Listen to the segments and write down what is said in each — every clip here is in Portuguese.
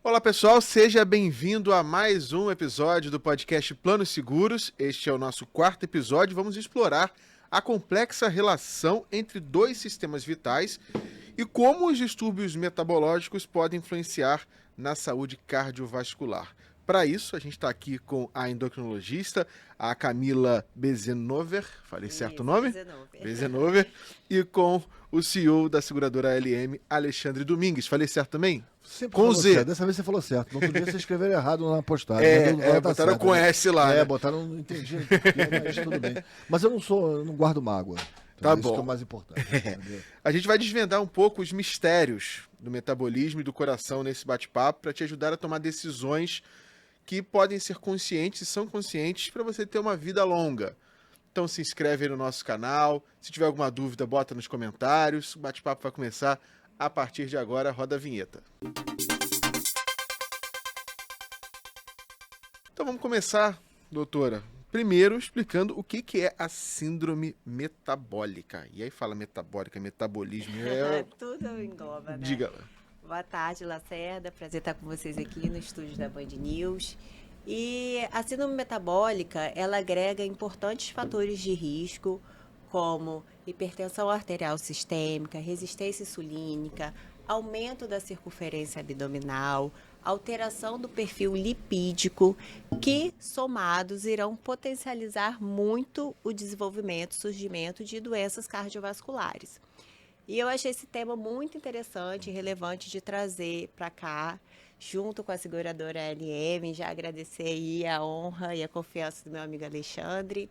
Olá pessoal, seja bem-vindo a mais um episódio do podcast Planos Seguros. Este é o nosso quarto episódio. Vamos explorar a complexa relação entre dois sistemas vitais e como os distúrbios metabológicos podem influenciar na saúde cardiovascular. Para isso, a gente está aqui com a endocrinologista, a Camila Bezenover, falei certo o nome? Bezenover, e com o CEO da seguradora ALM, Alexandre Domingues. Falei certo também? Sempre Com falou Z. certo. Dessa vez você falou certo. No outro dia você escreveram errado na postagem. Botaram certo, com né? S lá, né? Botaram, não entendi porquê, mas tudo bem. Mas eu não guardo mágoa. Tá Isso bom. que é o mais importante. A gente vai desvendar um pouco os mistérios do metabolismo e do coração nesse bate-papo para te ajudar a tomar decisões que podem ser conscientes e são conscientes para você ter uma vida longa. Então se inscreve aí no nosso canal. Se tiver alguma dúvida, bota nos comentários. O bate-papo vai começar a partir de agora. Roda a vinheta. Então vamos começar, doutora. Primeiro, explicando o que é a síndrome metabólica. E aí fala metabólica, metabolismo. Tudo engloba, né? Diga. Boa tarde, Lacerda. Prazer estar com vocês aqui no estúdio da Band News. E a síndrome metabólica, ela agrega importantes fatores de risco, como hipertensão arterial sistêmica, resistência insulínica, aumento da circunferência abdominal, alteração do perfil lipídico, que, somados, irão potencializar muito o desenvolvimento e surgimento de doenças cardiovasculares. E eu achei esse tema muito interessante e relevante de trazer para cá, junto com a seguradora ALM, já agradecer aí a honra e a confiança do meu amigo Alexandre,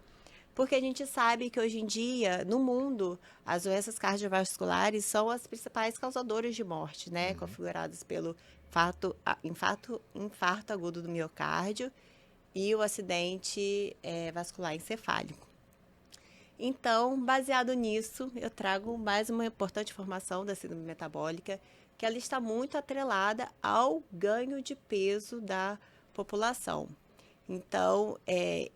porque a gente sabe que hoje em dia, no mundo, as doenças cardiovasculares são as principais causadoras de morte, né? Configuradas pelo infarto agudo do miocárdio e o acidente vascular encefálico. Então, baseado nisso, eu trago mais uma importante informação da síndrome metabólica, que ela está muito atrelada ao ganho de peso da população. Então,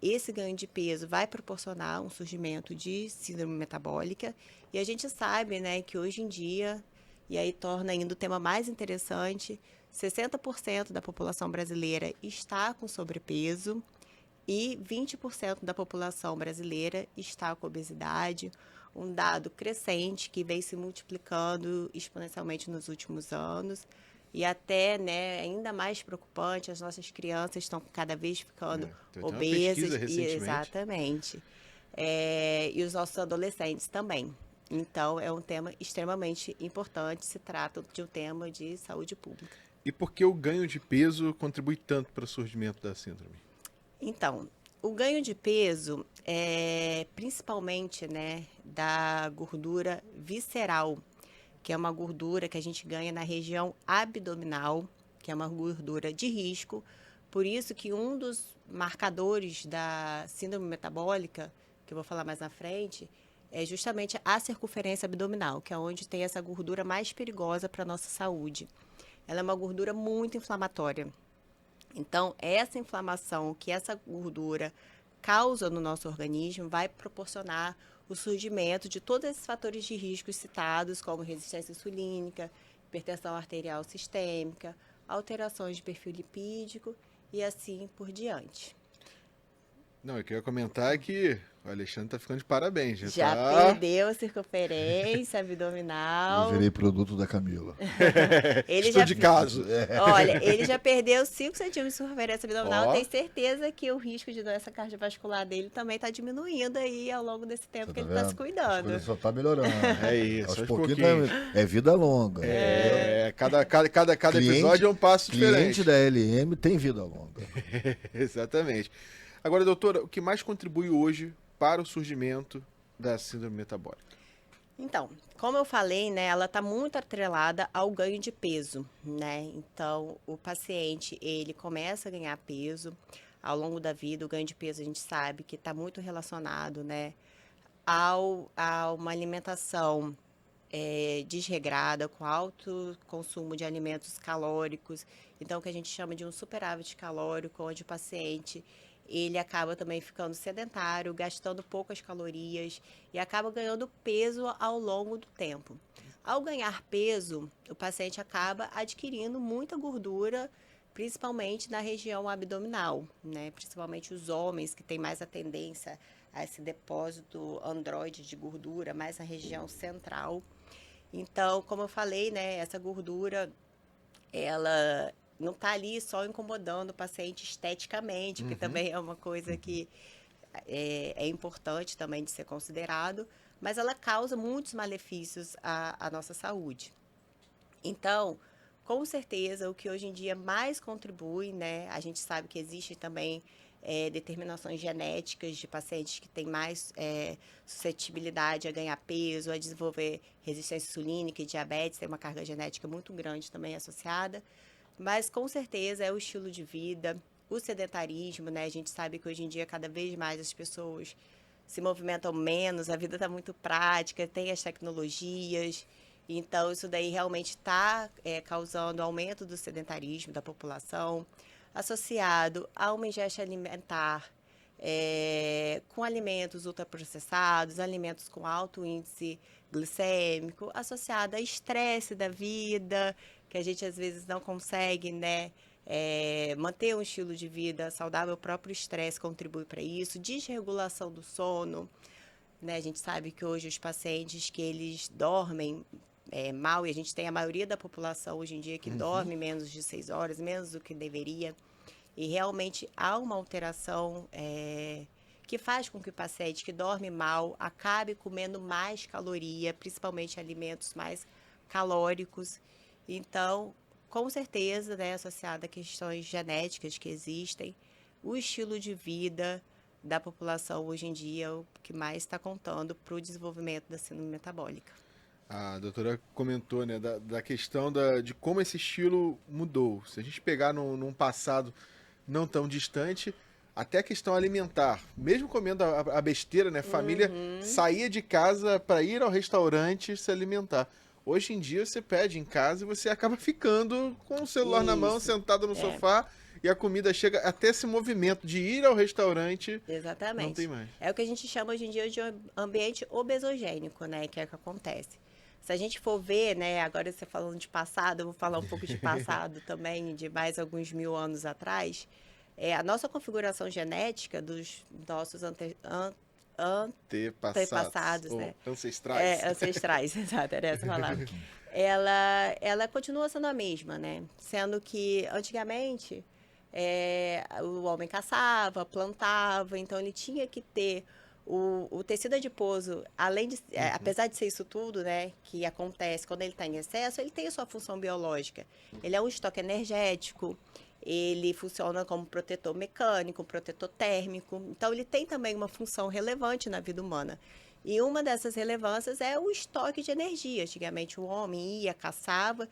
esse ganho de peso vai proporcionar um surgimento de síndrome metabólica, e a gente sabe, né, que hoje em dia, e aí torna ainda o tema mais interessante, 60% da população brasileira está com sobrepeso, e 20% da população brasileira está com obesidade, um dado crescente que vem se multiplicando exponencialmente nos últimos anos. E até, né, ainda mais preocupante, as nossas crianças estão cada vez ficando obesas. Exatamente. E os nossos adolescentes também. Então, é um tema extremamente importante, se trata de um tema de saúde pública. E por que o ganho de peso contribui tanto para o surgimento da síndrome? Então, o ganho de peso é principalmente, né, da gordura visceral, que é uma gordura que a gente ganha na região abdominal, que é uma gordura de risco. Por isso que um dos marcadores da síndrome metabólica, que eu vou falar mais na frente, é justamente a circunferência abdominal, que é onde tem essa gordura mais perigosa para a nossa saúde. Ela é uma gordura muito inflamatória. Então, essa inflamação que essa gordura causa no nosso organismo vai proporcionar o surgimento de todos esses fatores de risco citados, como resistência insulínica, hipertensão arterial sistêmica, alterações de perfil lipídico e assim por diante. Não, eu queria comentar que o Alexandre está ficando de parabéns. Já perdeu a circunferência abdominal. Eu virei produto da Camila. Estudo de caso. Olha, ele já perdeu 5 centímetros de circunferência abdominal. Eu tenho certeza que o risco de doença cardiovascular dele também está diminuindo aí ao longo desse tempo que ele está se cuidando. Ele só está melhorando. É isso, aos pouquinhos. É vida longa. Cada episódio é um passo diferente. Cliente da LM tem vida longa. Exatamente. Agora, doutora, o que mais contribui hoje para o surgimento da síndrome metabólica? Então, como eu falei, né, ela está muito atrelada ao ganho de peso, né? Então, o paciente, ele começa a ganhar peso ao longo da vida. O ganho de peso, a gente sabe que está muito relacionado, né, a uma alimentação desregrada, com alto consumo de alimentos calóricos. Então, o que a gente chama de um superávit calórico, onde o paciente ele acaba também ficando sedentário, gastando poucas calorias e acaba ganhando peso ao longo do tempo. Ao ganhar peso, o paciente acaba adquirindo muita gordura, principalmente na região abdominal, né? Principalmente os homens que têm mais a tendência a esse depósito androide de gordura, mais na região central. Então, como eu falei, né, essa gordura, ela não está ali só incomodando o paciente esteticamente, que também é uma coisa que é importante também de ser considerado, mas ela causa muitos malefícios à nossa saúde. Então, com certeza, o que hoje em dia mais contribui, né? A gente sabe que existe também determinações genéticas de pacientes que têm mais suscetibilidade a ganhar peso, a desenvolver resistência insulínica e diabetes, tem uma carga genética muito grande também associada. Mas, com certeza, é o estilo de vida, o sedentarismo, né? A gente sabe que hoje em dia, cada vez mais as pessoas se movimentam menos, a vida está muito prática, tem as tecnologias. Então, isso daí realmente está causando aumento do sedentarismo da população, associado a uma ingesta alimentar com alimentos ultraprocessados, alimentos com alto índice glicêmico, associado a estresse da vida, que a gente às vezes não consegue, né, manter um estilo de vida saudável. O próprio estresse contribui para isso, desregulação do sono, né? A gente sabe que hoje os pacientes que eles dormem mal, e a gente tem a maioria da população hoje em dia que dorme menos de 6 horas, menos do que deveria, e realmente há uma alteração que faz com que o paciente que dorme mal acabe comendo mais caloria, principalmente alimentos mais calóricos. Então, com certeza, né, associado a questões genéticas que existem, o estilo de vida da população hoje em dia é o que mais está contando para o desenvolvimento da síndrome metabólica. A doutora comentou, né, da questão de como esse estilo mudou. Se a gente pegar num passado não tão distante, até a questão alimentar, mesmo comendo a besteira, né, família saía de casa para ir ao restaurante se alimentar. Hoje em dia você pede em casa e você acaba ficando com o celular na mão, sentado no sofá, e a comida chega, até esse movimento de ir ao restaurante. Exatamente. Não tem mais. É o que a gente chama hoje em dia de ambiente obesogênico, né, que é o que acontece. Se a gente for ver, né, agora você falando de passado, eu vou falar um pouco de passado também, de mais alguns 1000 anos atrás. A nossa configuração genética dos nossos antepassados, né? Ancestrais. Ancestrais, exato, era essa a palavra. Ela continua sendo a mesma, né? Sendo que, antigamente, o homem caçava, plantava, então ele tinha que ter o tecido adiposo, além de, apesar de ser isso tudo, né, que acontece quando ele está em excesso, ele tem a sua função biológica. Ele é um estoque energético, ele funciona como protetor mecânico, protetor térmico. Então, ele tem também uma função relevante na vida humana. E uma dessas relevâncias é o estoque de energia. Antigamente, o homem ia, caçava.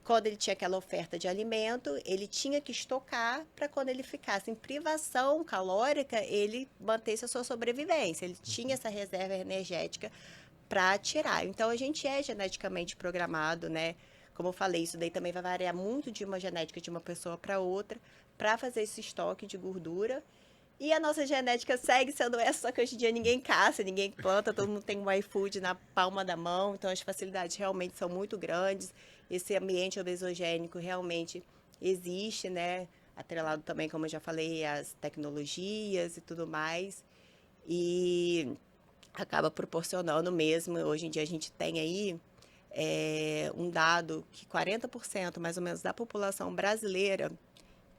Quando ele tinha aquela oferta de alimento, ele tinha que estocar para quando ele ficasse em privação calórica, ele mantesse a sua sobrevivência. Ele tinha essa reserva energética para tirar. Então, a gente é geneticamente programado, né? Como eu falei, isso daí também vai variar muito de uma genética de uma pessoa para outra, para fazer esse estoque de gordura. E a nossa genética segue sendo essa, só que hoje em dia ninguém caça, ninguém planta, todo mundo tem um iFood na palma da mão, então as facilidades realmente são muito grandes. Esse ambiente obesogênico realmente existe, né? Atrelado também, como eu já falei, às tecnologias e tudo mais. E acaba proporcionando mesmo, hoje em dia a gente tem aí um dado que 40% mais ou menos da população brasileira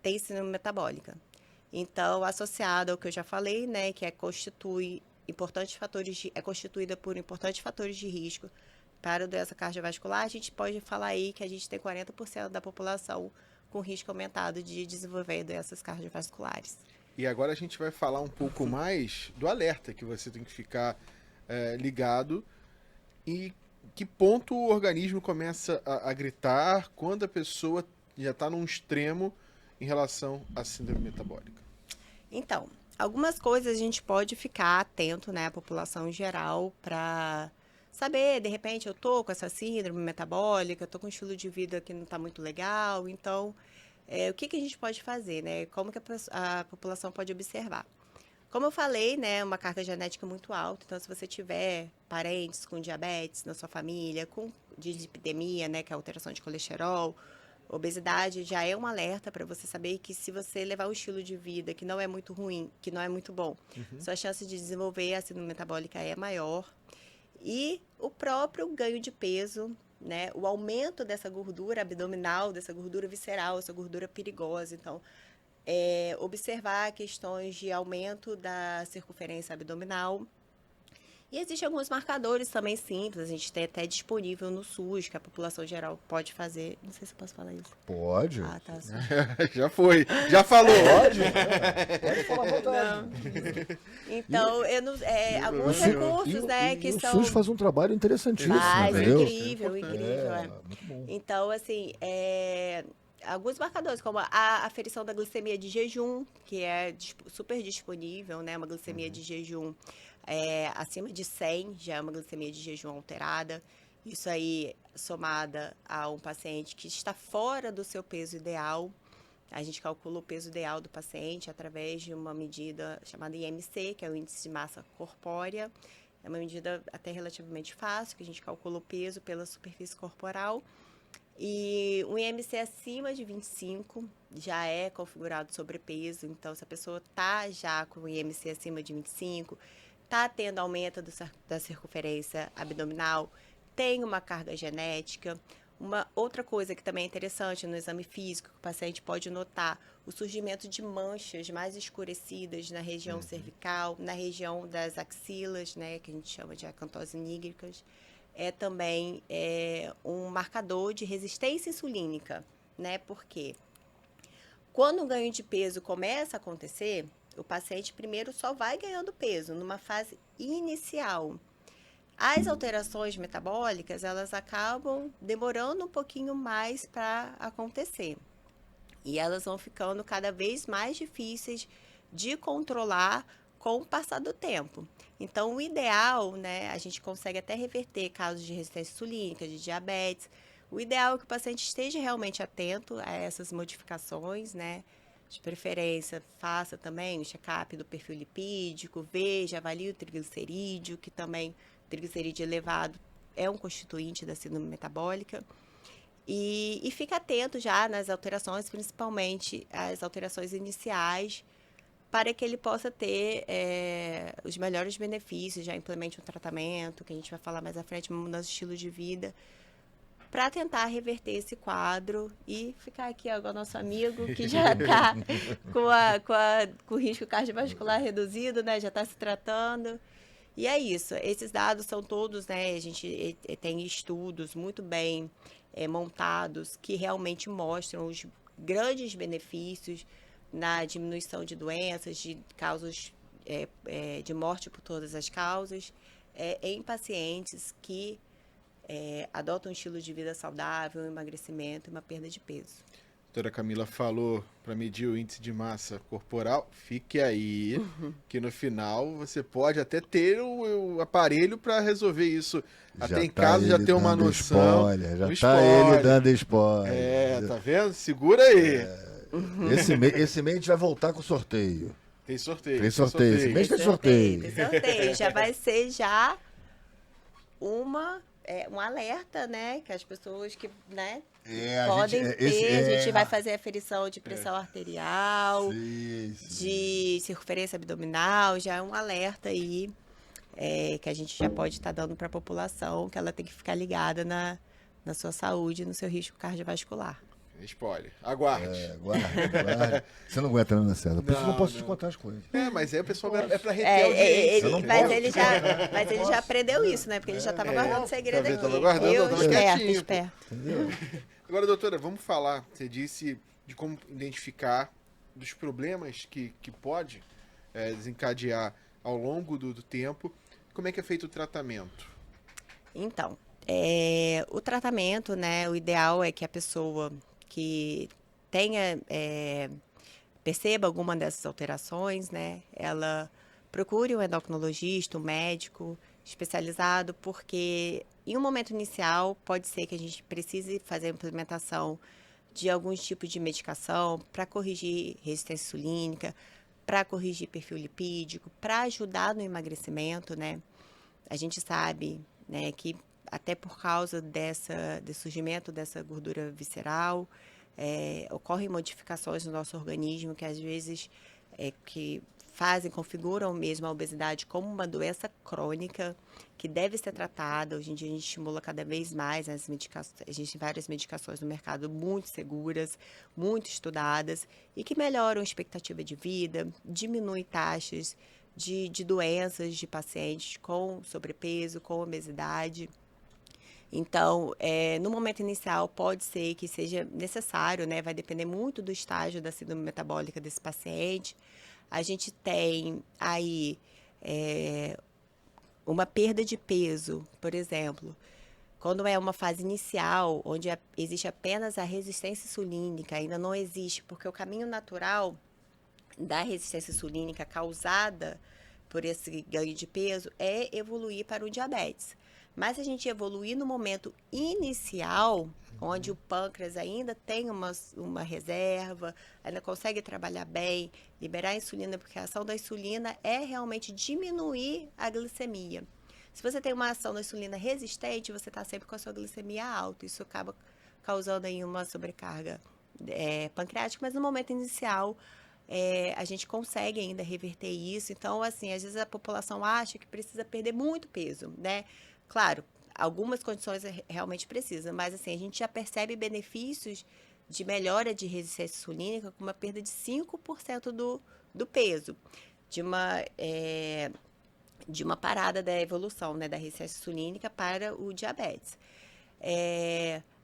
tem síndrome metabólica. Então, associado ao que eu já falei, né, que constituída por importantes fatores de risco para a doença cardiovascular, a gente pode falar aí que a gente tem 40% da população com risco aumentado de desenvolver doenças cardiovasculares. E agora a gente vai falar um pouco mais do alerta que você tem que ficar ligado e que ponto o organismo começa a gritar quando a pessoa já está num extremo em relação à síndrome metabólica. Então, algumas coisas a gente pode ficar atento, né, a população em geral, para saber, de repente, eu tô com essa síndrome metabólica, eu tô com um estilo de vida que não está muito legal, então, o que a gente pode fazer, né? Como que a população pode observar? Como eu falei, né, uma carga genética muito alta. Então, se você tiver parentes com diabetes na sua família, com dislipidemia, né, que é a alteração de colesterol, obesidade, já é um alerta para você saber que se você levar um estilo de vida que não é muito ruim, que não é muito bom, sua chance de desenvolver a síndrome metabólica é maior. E o próprio ganho de peso, né, o aumento dessa gordura abdominal, dessa gordura visceral, essa gordura perigosa. Então, observar questões de aumento da circunferência abdominal. E existem alguns marcadores também simples, a gente tem até disponível no SUS, que a população geral pode fazer. Não sei se eu posso falar isso. Pode. Ah, tá. Já foi. Já falou. Pode? Pode falar à vontade. Então, alguns recursos, né, que o são... SUS faz um trabalho interessantíssimo, Faz, entendeu? incrível. Muito bom. Então, assim, alguns marcadores, como a aferição da glicemia de jejum, que é super disponível, né? Uma glicemia de jejum acima de 100, já é uma glicemia de jejum alterada. Isso aí, somada a um paciente que está fora do seu peso ideal. A gente calcula o peso ideal do paciente através de uma medida chamada IMC, que é o Índice de Massa Corpórea. É uma medida até relativamente fácil, que a gente calcula o peso pela superfície corporal. E um IMC acima de 25 já é configurado sobrepeso. Então, se a pessoa está já com o IMC acima de 25, está tendo aumento da circunferência abdominal, tem uma carga genética. Uma outra coisa que também é interessante no exame físico, que o paciente pode notar o surgimento de manchas mais escurecidas na região cervical, na região das axilas, né, que a gente chama de acantose nígricas. É também um marcador de resistência insulínica, né? Porque quando o ganho de peso começa a acontecer, o paciente primeiro só vai ganhando peso numa fase inicial. As alterações metabólicas, elas acabam demorando um pouquinho mais para acontecer. E elas vão ficando cada vez mais difíceis de controlar com o passar do tempo. Então, o ideal, né, a gente consegue até reverter casos de resistência insulínica, de diabetes. O ideal é que o paciente esteja realmente atento a essas modificações, né? De preferência, faça também o check-up do perfil lipídico, veja, avalie o triglicerídeo, que também triglicerídeo elevado é um constituinte da síndrome metabólica. E fica atento já nas alterações, principalmente as alterações iniciais, para que ele possa ter os melhores benefícios, já implemente um tratamento, que a gente vai falar mais à frente, uma mudança de estilo de vida, para tentar reverter esse quadro e ficar aqui ó, com o nosso amigo que já está com o risco cardiovascular reduzido, né? Já está se tratando. E é isso, esses dados são todos, né? A gente tem estudos muito bem montados que realmente mostram os grandes benefícios na diminuição de doenças, de causas de morte por todas as causas, em pacientes que adotam um estilo de vida saudável, um emagrecimento e uma perda de peso. A doutora Camila falou para medir o índice de massa corporal. Fique aí, que no final você pode até ter o aparelho para resolver isso. Até em casa já ter uma noção. Tá ele dando spoiler. Tá vendo? Segura aí. Esse mês a gente vai voltar com o sorteio. Tem sorteio. Esse mês tem sorteio. Tem sorteio. Já vai ser já um alerta, né? Que as pessoas que, né? Podem ter. A gente vai fazer aferição de pressão arterial, de circunferência abdominal. Já é um alerta aí que a gente já pode estar dando para a população, que ela tem que ficar ligada na sua saúde, no seu risco cardiovascular. Spoiler. Aguarde. Aguarde. Você não aguenta, não, César? Por isso eu não posso te contar as coisas. Mas aí o pessoal é pra reter audiência. Mas ele já aprendeu isso, né? Porque ele já estava guardando segredo aqui. Tava guardando, Esperto. Entendeu? Agora, doutora, vamos falar. Você disse de como identificar dos problemas que pode desencadear ao longo do tempo. Como é que é feito o tratamento? Então, o tratamento, né? O ideal é que a pessoa que perceba alguma dessas alterações, né? Ela procure um endocrinologista, um médico especializado, porque em um momento inicial pode ser que a gente precise fazer a implementação de alguns tipos de medicação para corrigir resistência insulínica, para corrigir perfil lipídico, para ajudar no emagrecimento, né? A gente sabe, né, que até por causa do surgimento dessa gordura visceral, ocorrem modificações no nosso organismo que às vezes que configuram mesmo a obesidade como uma doença crônica que deve ser tratada. Hoje em dia a gente estimula cada vez mais as medicações, existem várias medicações no mercado muito seguras, muito estudadas e que melhoram a expectativa de vida, diminuem taxas de doenças de pacientes com sobrepeso, com obesidade. Então, no momento inicial, pode ser que seja necessário, né? Vai depender muito do estágio da síndrome metabólica desse paciente. A gente tem aí uma perda de peso, por exemplo, quando é uma fase inicial, onde existe apenas a resistência insulínica, ainda não existe, porque o caminho natural da resistência insulínica causada por esse ganho de peso é evoluir para o diabetes. Mas se a gente evoluir no momento inicial, onde o pâncreas ainda tem uma reserva, ainda consegue trabalhar bem, liberar a insulina, porque a ação da insulina é realmente diminuir a glicemia. Se você tem uma ação da insulina resistente, você está sempre com a sua glicemia alta. Isso acaba causando aí uma sobrecarga pancreática, mas no momento inicial a gente consegue ainda reverter isso. Então, assim, às vezes a população acha que precisa perder muito peso, né? Claro, algumas condições realmente precisam, mas assim, a gente já percebe benefícios de melhora de resistência insulínica com uma perda de 5% do peso, de uma parada da evolução, né, da resistência insulínica para o diabetes.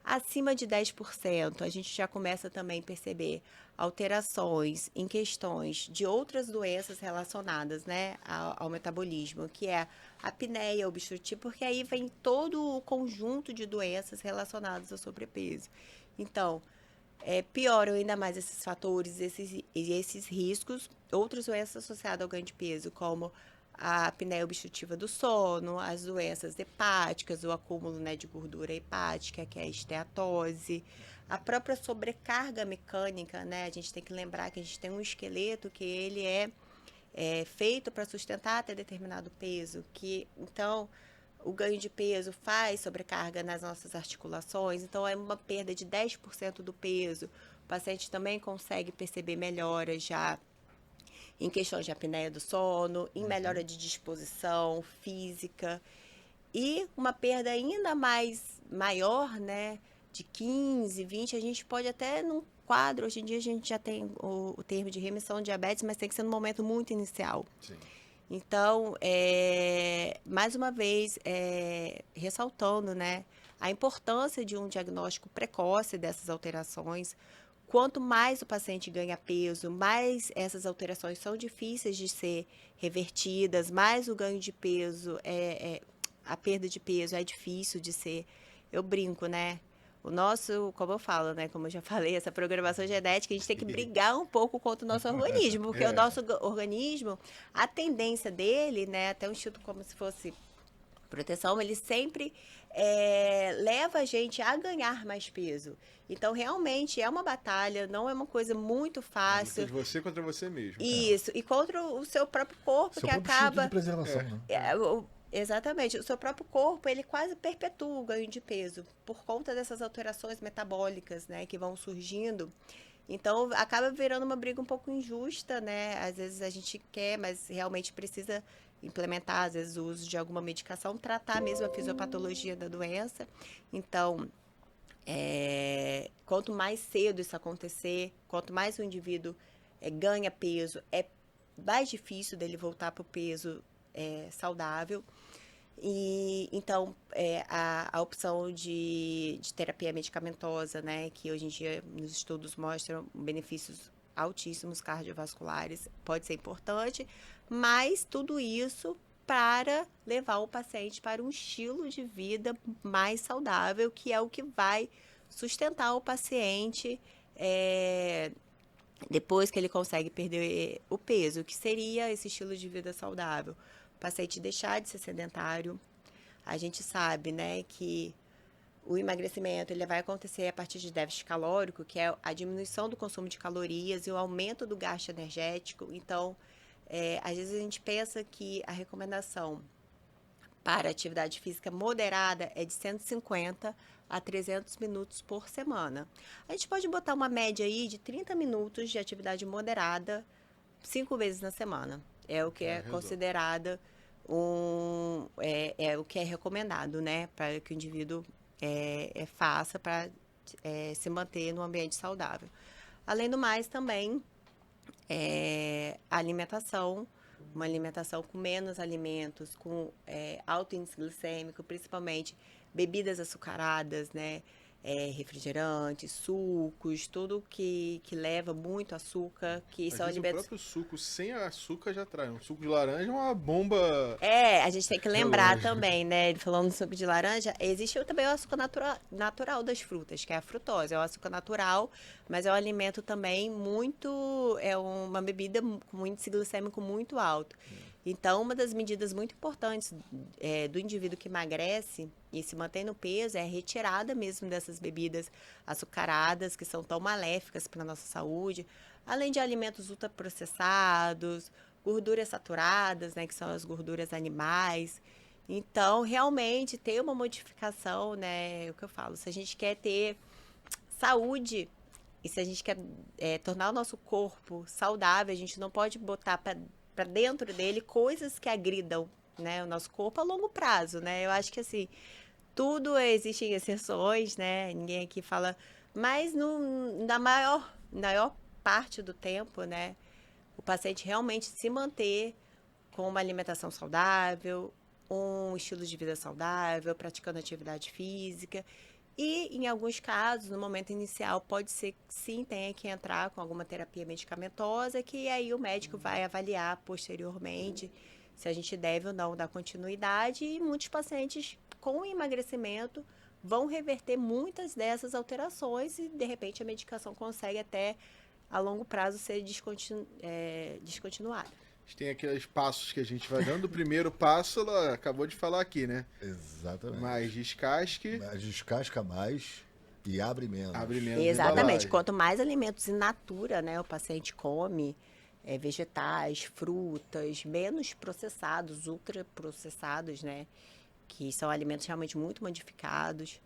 Acima de 10%, a gente já começa também a perceber alterações em questões de outras doenças relacionadas, né, ao metabolismo, que é a apneia obstrutiva, porque aí vem todo o conjunto de doenças relacionadas ao sobrepeso. Então, pioram ainda mais esses fatores, esses riscos. Outras doenças associadas ao ganho de peso, como a apneia obstrutiva do sono, as doenças hepáticas, o acúmulo, né, de gordura hepática, que é a esteatose, a própria sobrecarga mecânica, né? A gente tem que lembrar que a gente tem um esqueleto que ele é feito para sustentar até determinado peso, então o ganho de peso faz sobrecarga nas nossas articulações, então é uma perda de 10% do peso. O paciente também consegue perceber melhoras já em questões de apneia do sono, em melhora de disposição física e uma perda ainda maior, né, de 15, 20, a gente pode até num quadro, hoje em dia a gente já tem o termo de remissão de diabetes, mas tem que ser num momento muito inicial. Sim. Então, mais uma vez, ressaltando, né, a importância de um diagnóstico precoce dessas alterações. Quanto mais o paciente ganha peso, mais essas alterações são difíceis de ser revertidas, mais o ganho de peso, a perda de peso é difícil de ser. Eu brinco, né? O nosso, como eu falo, né? Como eu já falei, essa programação genética, a gente tem que brigar um pouco contra o nosso organismo, porque o nosso organismo, a tendência dele, né? Até um instituto como se fosse proteção, ele sempre leva a gente a ganhar mais peso. Então, realmente, é uma batalha, não é uma coisa muito fácil. De você contra você mesmo. Isso, e contra o seu próprio corpo, Seu que próprio acaba... instinto de preservação, né? Exatamente, o seu próprio corpo, ele quase perpetua o ganho de peso, por conta dessas alterações metabólicas, né, que vão surgindo. Então, acaba virando uma briga um pouco injusta, né? Às vezes a gente quer, mas realmente precisa implementar, às vezes, o uso de alguma medicação, tratar mesmo a fisiopatologia da doença. Então, quanto mais cedo isso acontecer, quanto mais o indivíduo ganha peso, é mais difícil dele voltar para o peso saudável. E então a opção de terapia medicamentosa, né, que hoje em dia nos estudos mostram benefícios altíssimos cardiovasculares, pode ser importante, mas tudo isso para levar o paciente para um estilo de vida mais saudável, que é o que vai sustentar o paciente depois que ele consegue perder o peso, que seria esse estilo de vida saudável. O paciente deixar de ser sedentário. A gente sabe, né, que O emagrecimento ele vai acontecer a partir de déficit calórico, que é a diminuição do consumo de calorias e o aumento do gasto energético. Então, às vezes a gente pensa que a recomendação para atividade física moderada é de 150 a 300 minutos por semana. A gente pode botar uma média aí de 30 minutos de atividade moderada 5 vezes na semana. É o que é considerado o que é recomendado, né? Para que o indivíduo faça para se manter no ambiente saudável. Além do mais, também a alimentação, uma alimentação com menos alimentos, com alto índice glicêmico, principalmente bebidas açucaradas, né? Refrigerantes, sucos, tudo que leva muito açúcar, que Às são vezes alimentos. o próprio suco sem açúcar já traz. Um suco de laranja é uma bomba. A gente tem que lembrar Relógio. também, né? Falando do suco de laranja, existe também o açúcar natural das frutas, que é a frutose. É o açúcar natural, mas é um alimento também muito. É uma bebida com índice glicêmico muito alto. Então, uma das medidas muito importantes do indivíduo que emagrece e se mantém no peso é a retirada mesmo dessas bebidas açucaradas, que são tão maléficas para a nossa saúde, além de alimentos ultraprocessados, gorduras saturadas, né, que são as gorduras animais. Então, realmente, ter uma modificação, né, é o que eu falo, se a gente quer ter saúde e se a gente quer tornar o nosso corpo saudável, a gente não pode botar para dentro dele coisas que agridam, né, o nosso corpo a longo prazo, né? Eu acho que assim, tudo existem exceções, né? Ninguém aqui fala, mas na maior parte do tempo, né, o paciente realmente se manter com uma alimentação saudável, um estilo de vida saudável, praticando atividade física. E, em alguns casos, no momento inicial, pode ser que sim, tenha que entrar com alguma terapia medicamentosa, que aí o médico vai avaliar posteriormente se a gente deve ou não dar continuidade. E muitos pacientes com emagrecimento vão reverter muitas dessas alterações e, de repente, a medicação consegue até, a longo prazo, ser descontinuada. A gente tem aqueles passos que a gente vai dando. O primeiro passo, ela acabou de falar aqui, né? Exatamente. Mais descasque, Mas descasca mais e abre menos. abre menos Exatamente. embalagem. Quanto mais alimentos in natura, né, o paciente come, vegetais, frutas, menos processados, ultraprocessados, né, que são alimentos realmente muito modificados.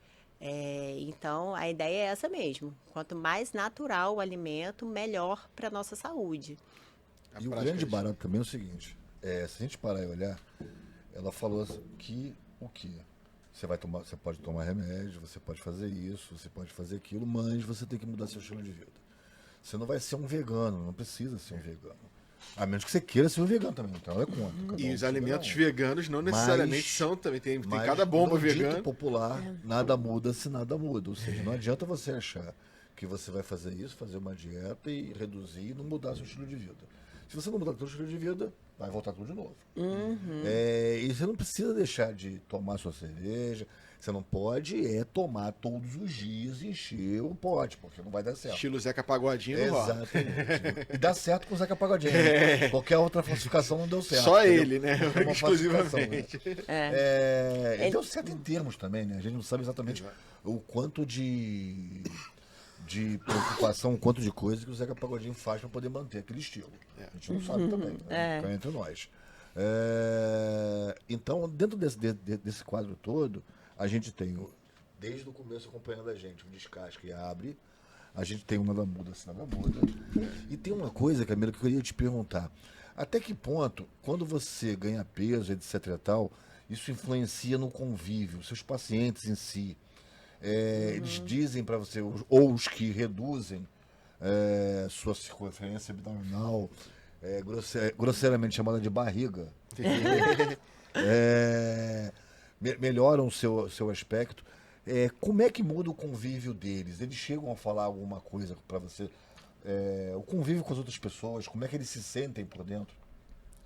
Então, a ideia é essa mesmo. Quanto mais natural o alimento, melhor para a nossa saúde. E o prática grande disso. barato também é o seguinte, se a gente parar e olhar, ela falou que o quê? Você pode tomar remédio, você pode fazer isso, você pode fazer aquilo, mas você tem que mudar seu estilo de vida. Você não vai ser um vegano, não precisa ser um vegano. A menos que você queira ser um vegano também, então é contra. cada E um os com alimentos cada um. veganos não necessariamente são também. Tem Mas cada bomba no dito vegana. popular, nada muda se nada muda. Ou seja, não adianta você achar que você vai fazer isso, fazer uma dieta e reduzir e não mudar seu estilo de vida. Se você não mudar seu estilo de vida, vai voltar tudo de novo. E você não precisa deixar de tomar sua cerveja. Você não pode tomar todos os dias e encher o pote, porque não vai dar certo. Estilo Zeca Pagodinho não rola. Exatamente. E dá certo com o Zeca Pagodinho. Né? Qualquer outra falsificação não deu certo. Só entendeu? ele, né? É uma falsificação, né? Exclusivamente. E deu certo em termos também, né? A gente não sabe exatamente o quanto de preocupação, o quanto de coisa que o Zeca Pagodinho faz para poder manter aquele estilo. A gente não sabe também, né? Fica entre nós. Então, dentro desse quadro todo, a gente tem, desde o começo acompanhando a gente, o descasque abre, a gente tem o nada muda, se nada muda. E tem uma coisa, Camila, que eu queria te perguntar. Até que ponto, quando você ganha peso, etc e tal, isso influencia no convívio, seus pacientes em si? Eles dizem para você, ou os que reduzem sua circunferência abdominal, grosseiramente chamada de barriga, melhoram o seu aspecto. Como é que muda o convívio deles? Eles chegam a falar alguma coisa para você? O convívio com as outras pessoas, como é que eles se sentem por dentro?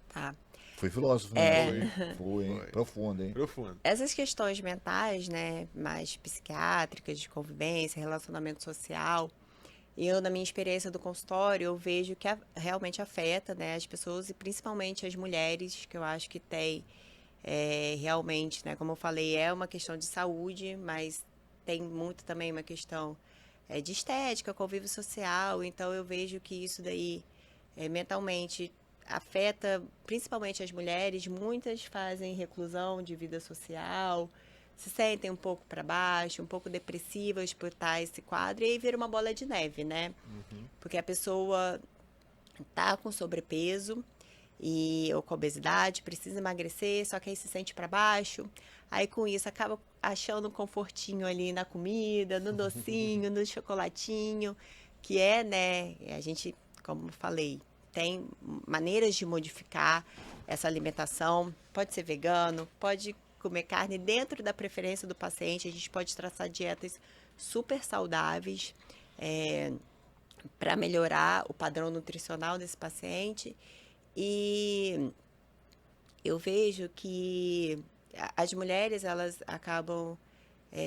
Tá. Foi filósofo, né? Foi, hein? Foi. Profundo, hein? Profundo. Essas questões mentais, né, mais psiquiátricas, de convivência, relacionamento social, eu, na minha experiência do consultório, eu vejo que realmente afeta, né, as pessoas e principalmente as mulheres, que eu acho que tem realmente, né, como eu falei, é uma questão de saúde, mas tem muito também uma questão de estética, convívio social, então eu vejo que isso daí mentalmente afeta principalmente as mulheres, muitas fazem reclusão de vida social, se sentem um pouco para baixo, um pouco depressivas por estar esse quadro, e aí vira uma bola de neve, né? Porque a pessoa tá com sobrepeso ou com obesidade, precisa emagrecer, só que aí se sente para baixo. Aí com isso acaba achando um confortinho ali na comida, no docinho, no chocolatinho, que né, a gente, como falei, tem maneiras de modificar essa alimentação. Pode ser vegano, pode comer carne dentro da preferência do paciente. A gente pode traçar dietas super saudáveis para melhorar o padrão nutricional desse paciente. E eu vejo que as mulheres, elas acabam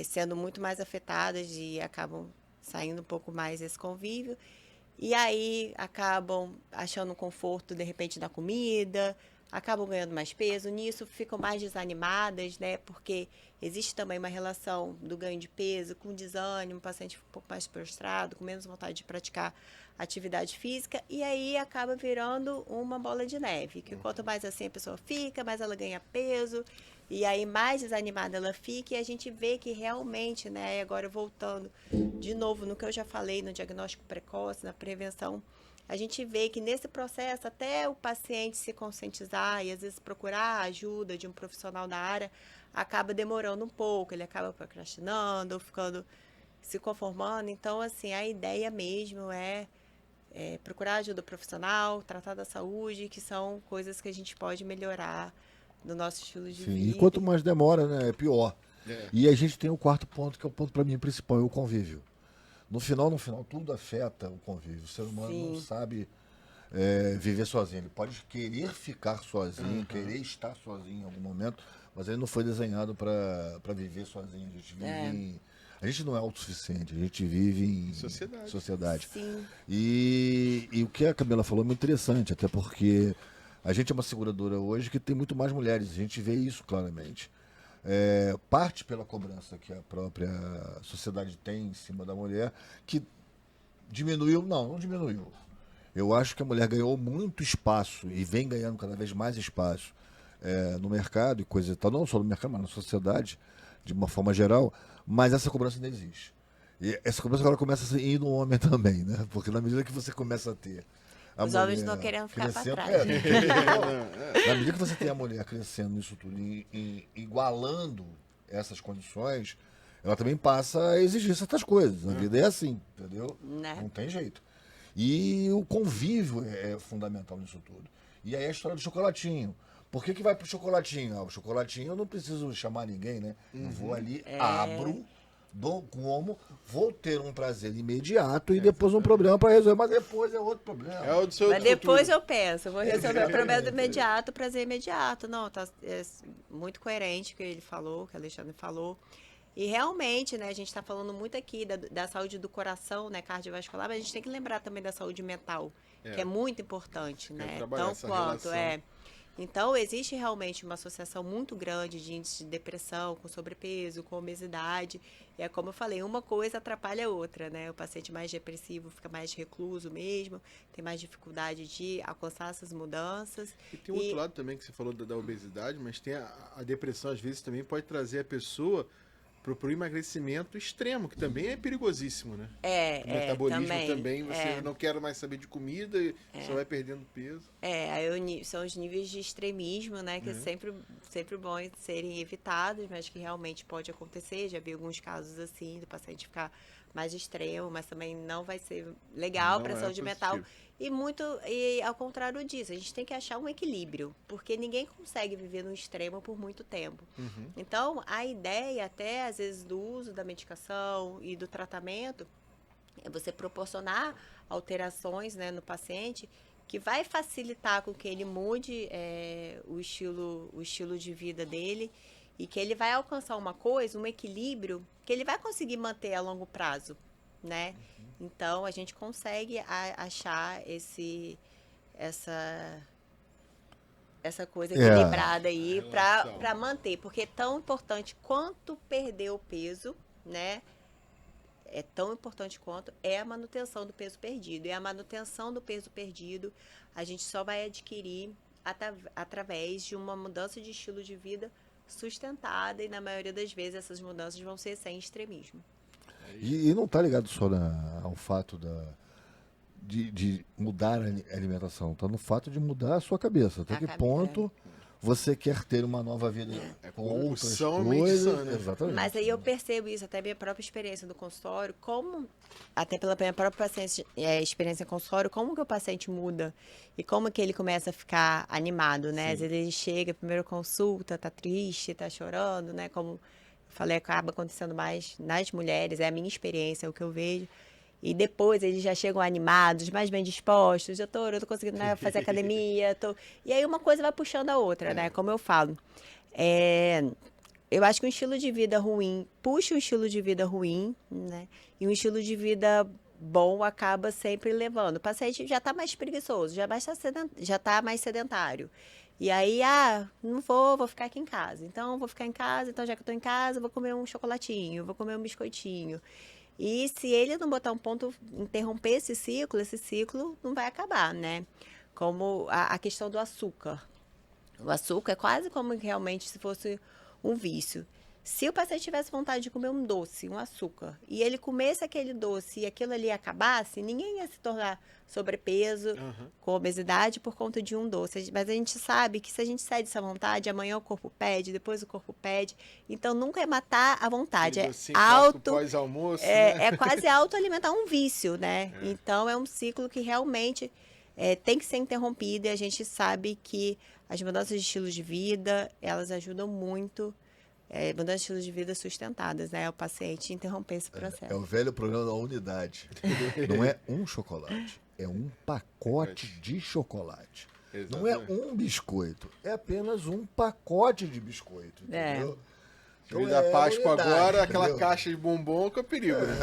sendo muito mais afetadas e acabam saindo um pouco mais desse convívio. E aí acabam achando conforto, de repente, na comida, acabam ganhando mais peso. Nisso ficam mais desanimadas, né? Porque existe também uma relação do ganho de peso com desânimo, o paciente fica um pouco mais prostrado, com menos vontade de praticar atividade física, e aí acaba virando uma bola de neve, que quanto mais assim a pessoa fica, mais ela ganha peso, e aí mais desanimada ela fica, e a gente vê que realmente, né, agora voltando de novo no que eu já falei, no diagnóstico precoce, na prevenção, a gente vê que nesse processo, até o paciente se conscientizar e às vezes procurar a ajuda de um profissional da área, acaba demorando um pouco, ele acaba procrastinando, ou ficando se conformando. Então, assim, a ideia mesmo é procurar ajuda profissional, tratar da saúde, que são coisas que a gente pode melhorar no nosso estilo de Sim, vida. e quanto mais demora, né, é pior. E a gente tem o quarto ponto, que é o ponto para mim principal, é o convívio. No final, tudo afeta o convívio. O ser humano não sabe viver sozinho. Ele pode querer ficar sozinho, querer estar sozinho em algum momento, mas ele não foi desenhado para viver sozinho. A gente vive a gente não é autossuficiente, a gente vive em sociedade. Sim. E o que a Camila falou é muito interessante, até porque a gente é uma seguradora hoje que tem muito mais mulheres, a gente vê isso claramente. Parte pela cobrança que a própria sociedade tem em cima da mulher, que diminuiu, não diminuiu. Eu acho que a mulher ganhou muito espaço e vem ganhando cada vez mais espaço no mercado e coisa e tal, não só no mercado, mas na sociedade, de uma forma geral, mas essa cobrança ainda existe. E essa cobrança agora começa a ir no homem também, né? Porque na medida que você começa a ter Os homens não querem ficar para trás. Na medida que você tem a mulher crescendo nisso tudo e igualando essas condições, ela também passa a exigir certas coisas. A vida é assim, entendeu? Né? Não tem jeito. E o convívio é fundamental nisso tudo. E aí a história do chocolatinho. Por que vai pro chocolatinho? O chocolatinho eu não preciso chamar ninguém, né? Eu vou ali, abro, como, vou ter um prazer imediato e depois um problema para resolver, mas depois é outro problema. É o do seu Mas depois futuro. eu penso, eu vou resolver o problema imediato, prazer imediato. Não, tá muito coerente o que ele falou, o que o Alexandre falou. E realmente, né, a gente está falando muito aqui da saúde do coração, né, cardiovascular, mas a gente tem que lembrar também da saúde mental, que é muito importante, né? Tão quanto Então, existe realmente uma associação muito grande de índice de depressão, com sobrepeso, com obesidade. E é como eu falei, uma coisa atrapalha a outra, né? O paciente mais depressivo fica mais recluso mesmo, tem mais dificuldade de alcançar essas mudanças. E tem outro lado também que você falou da obesidade, mas tem a depressão, às vezes, também pode trazer a pessoa pro emagrecimento extremo, que também é perigosíssimo, né? O metabolismo também você não quer mais saber de comida, você vai perdendo peso. Aí são os níveis de extremismo, né? Que é sempre bom serem evitados, mas que realmente pode acontecer. Já vi alguns casos assim, do paciente ficar mais extremo, mas também não vai ser legal para a saúde mental. E ao contrário disso, a gente tem que achar um equilíbrio, porque ninguém consegue viver no extremo por muito tempo. Então, a ideia até, às vezes, do uso da medicação e do tratamento é você proporcionar alterações, né, no paciente que vai facilitar com que ele mude o estilo de vida dele e que ele vai alcançar uma coisa, um equilíbrio, que ele vai conseguir manter a longo prazo, né? Então, a gente consegue achar essa coisa equilibrada aí para manter, porque é tão importante quanto perder o peso, né, é tão importante quanto é a manutenção do peso perdido. E a manutenção do peso perdido a gente só vai adquirir através de uma mudança de estilo de vida sustentada, e na maioria das vezes essas mudanças vão ser sem extremismo. E não está ligado só ao fato de mudar a alimentação, está no fato de mudar a sua cabeça. Até que ponto você quer ter uma nova vida com outras coisas. Né? Exatamente. Mas aí eu percebo isso, até minha própria experiência do consultório, até pela minha própria experiência em consultório, como que o paciente muda e como que ele começa a ficar animado, né? Sim. Às vezes ele chega, primeiro consulta, tá triste, tá chorando, né? Como eu falei, acaba acontecendo mais nas mulheres, é a minha experiência, é o que eu vejo. E depois eles já chegam animados, mais bem dispostos. Eu tô conseguindo, né, fazer academia. E aí uma coisa vai puxando a outra, né? Como eu falo. Eu acho que um estilo de vida ruim puxa um estilo de vida ruim, né? E um estilo de vida bom acaba sempre levando. O paciente já está mais preguiçoso, já tá mais sedentário. E aí, não vou ficar aqui em casa. Então, vou ficar em casa. Então, já que eu estou em casa, vou comer um chocolatinho, vou comer um biscoitinho. E se ele não botar um ponto, interromper esse ciclo não vai acabar, né? Como a questão do açúcar. O açúcar é quase como realmente se fosse um vício. Se o paciente tivesse vontade de comer um doce, um açúcar, e ele comesse aquele doce e aquilo ali acabasse, ninguém ia se tornar sobrepeso, com obesidade por conta de um doce. Mas a gente sabe que se a gente cede essa vontade, amanhã o corpo pede, depois o corpo pede. Então nunca é matar a vontade, pós-almoço, né? É quase autoalimentar um vício, né? Então é um ciclo que realmente tem que ser interrompido, e a gente sabe que as mudanças de estilo de vida, elas ajudam muito. Mudanças de estilo de vida sustentadas, né? O paciente interromper esse processo. É o velho problema da unidade. Não é um chocolate, é um pacote de chocolate. Exatamente. Não é um biscoito, é apenas um pacote de biscoito, entendeu? Então, da Páscoa agora, aquela caixa de bombom que é o perigo, né?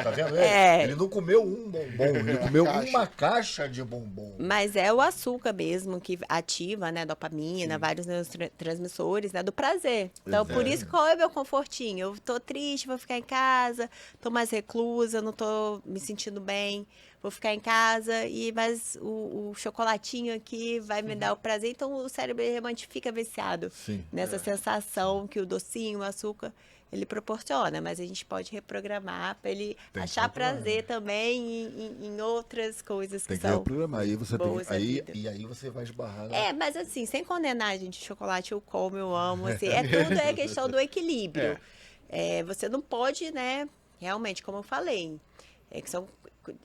Tá vendo? Ele não comeu um bombom, ele comeu uma caixa de bombom. Mas é o açúcar mesmo que ativa, né, dopamina, vários neurotransmissores, né, do prazer. Então, por isso, qual é o meu confortinho? Eu tô triste, vou ficar em casa, tô mais reclusa, não tô me sentindo bem, vou ficar em casa, mas o chocolatinho aqui vai me dar o prazer. Então, o cérebro realmente fica viciado nessa sensação que o docinho, o açúcar, ele proporciona. Mas a gente pode reprogramar para ele achar prazer também em outras coisas que são reprogramar. Aí você boas da vida. E aí você vai esbarrar. Mas assim, sem condenar a gente, chocolate eu como, eu amo. Assim, tudo é questão do equilíbrio. Você não pode, né, realmente, como eu falei,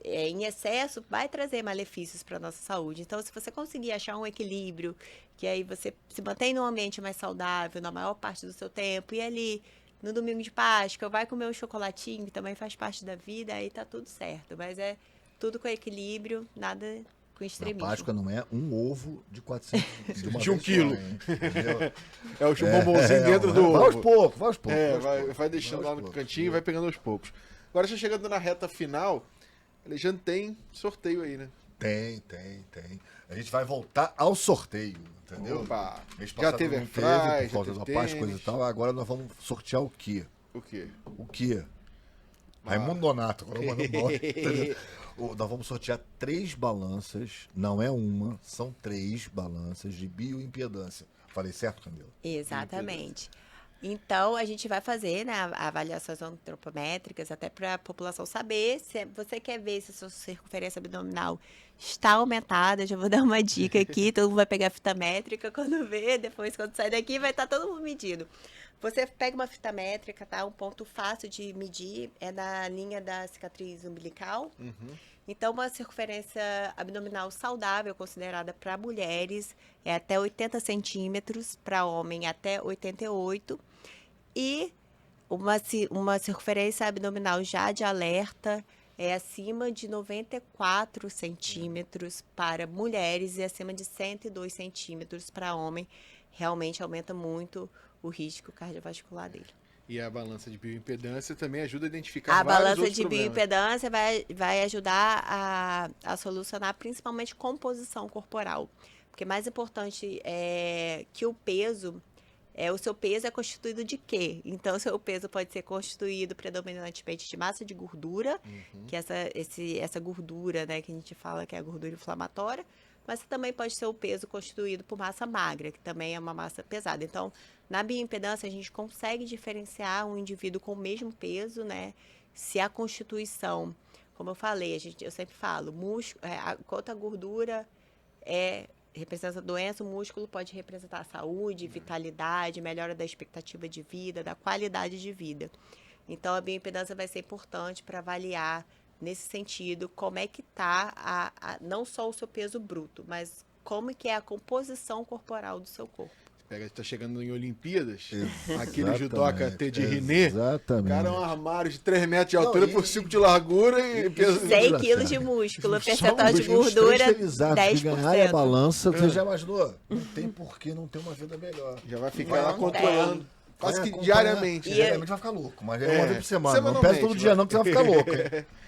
em excesso vai trazer malefícios para a nossa saúde. Então, se você conseguir achar um equilíbrio, que aí você se mantém num ambiente mais saudável na maior parte do seu tempo, e ali no domingo de Páscoa vai comer um chocolatinho, que também faz parte da vida, aí tá tudo certo. Mas é tudo com equilíbrio, nada com extremismo. A Páscoa não é um ovo de 400 de 1 quilo. É o bombonzinho dentro do ovo. Vai aos poucos. Vai deixando lá no cantinho e vai pegando aos poucos. Agora, já chegando na reta final, Alexandre, tem sorteio aí, né? Tem. A gente vai voltar ao sorteio, entendeu? Opa! Já teve a frase, por causa da Páscoa e tal. Agora nós vamos sortear o quê? O quê? Raimundo Donato, agora mandando nós vamos sortear 3 balanças, não é uma, são 3 balanças de bioimpedância. Falei certo, Camila? Exatamente. Então, a gente vai fazer, né, avaliações antropométricas, até para a população saber se você quer ver se a sua circunferência abdominal está aumentada. Já vou dar uma dica aqui, todo mundo vai pegar a fita métrica quando vê, depois quando sair daqui vai estar todo mundo medido. Você pega uma fita métrica, tá? Um ponto fácil de medir é na linha da cicatriz umbilical. Então, uma circunferência abdominal saudável, considerada para mulheres, é até 80 centímetros, para homem até 88. E uma circunferência abdominal já de alerta é acima de 94 centímetros para mulheres e acima de 102 centímetros para homem. Realmente aumenta muito o risco cardiovascular dele. E a balança de bioimpedância também ajuda a identificar vários outros problemas. A balança de bioimpedância vai ajudar a solucionar principalmente composição corporal. Porque mais importante é que o peso o seu peso é constituído de quê? Então, o seu peso pode ser constituído predominantemente de massa de gordura, que é essa gordura, né, que a gente fala que é a gordura inflamatória, mas também pode ser o peso constituído por massa magra, que também é uma massa pesada. Então, na bioimpedância, a gente consegue diferenciar um indivíduo com o mesmo peso, né, se a constituição, como eu falei, eu sempre falo, quanto a gordura representa doença, o músculo pode representar saúde, vitalidade, melhora da expectativa de vida, da qualidade de vida. Então, a bioimpedância vai ser importante para avaliar, nesse sentido, como é que está não só o seu peso bruto, mas como que é a composição corporal do seu corpo. Tá chegando em Olimpíadas, aquele Exatamente, judoca Teddy Riné, exatamente. o cara é um armário de 3 metros de altura por 5 de largura e peso 100 quilos de músculo, percentual de gordura, 10%. Ganhar a balança, você já imaginou? Não tem por que não ter uma vida melhor. Já vai ficar lá Não controlando, quase que diariamente. Diariamente vai ficar louco, mas é uma vez por semana. Não semanalmente, pesa todo dia não, que você vai ficar louco.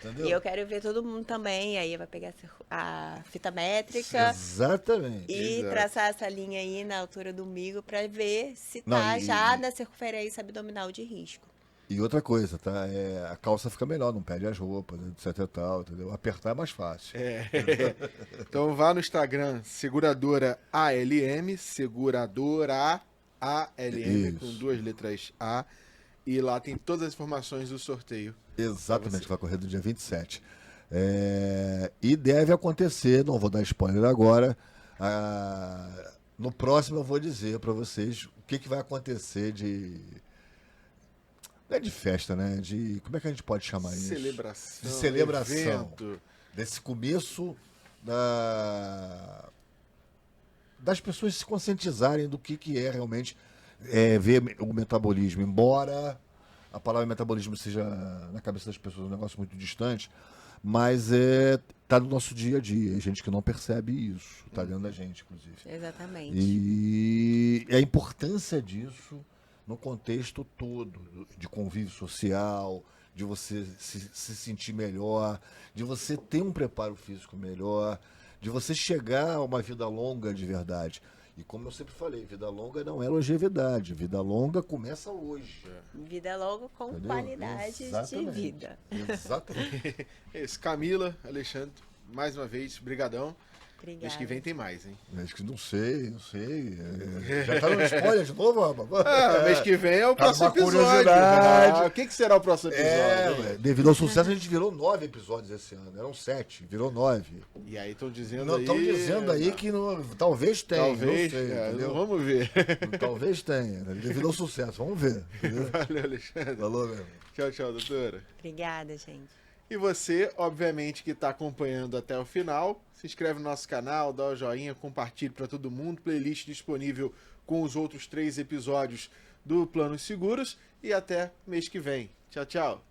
Entendeu? E eu quero ver todo mundo também, aí vai pegar a fita métrica Exatamente. e Exato. traçar essa linha aí na altura do umbigo para ver se Não, tá e- já na circunferência abdominal de risco. E outra coisa, tá? A calça fica melhor, não perde as roupas, etc e tal, entendeu? Apertar é mais fácil. Então vá no Instagram, seguradora ALM, seguradora ALM, com Isso. 2 letras A, e lá tem todas as informações do sorteio. Exatamente, vai correr do dia 27. E deve acontecer, não vou dar spoiler agora, no próximo eu vou dizer para vocês o que vai acontecer não é de festa, né? Como é que a gente pode chamar isso? Celebração. De celebração. Evento. Desse começo das pessoas se conscientizarem do que é realmente ver o metabolismo. Embora a palavra metabolismo seja, na cabeça das pessoas, um negócio muito distante, mas tá no nosso dia a dia. Gente que não percebe isso, tá dentro da gente, inclusive. Exatamente. E a importância disso no contexto todo, de convívio social, de você se sentir melhor, de você ter um preparo físico melhor, de você chegar a uma vida longa de verdade. E como eu sempre falei, vida longa não é longevidade, vida longa começa hoje. Vida longa com Entendeu? qualidade de Exatamente. vida. Exatamente. Esse, Camila, Alexandre, mais uma vez, brigadão. Obrigada. Mês que vem tem mais, hein? Acho que não sei. Já tá no spoiler de novo, rapaz? Mês que vem é o próximo uma episódio. curiosidade. O que será o próximo episódio? Ué, devido ao sucesso, a gente virou 9 episódios esse ano. Eram 7, virou 9. E aí estão dizendo Não, aí... estão dizendo aí que talvez tenha. Talvez, não sei, entendeu? vamos ver. Talvez tenha, né? Devido ao sucesso. Vamos ver. Entendeu? Valeu, Alexandre. Falou, meu irmão. Tchau, tchau, doutora. Obrigada, gente. E você, obviamente, que está acompanhando até o final, se inscreve no nosso canal, dá o joinha, compartilhe para todo mundo. Playlist disponível com os outros 3 episódios do Planos Seguros. E até mês que vem. Tchau, tchau.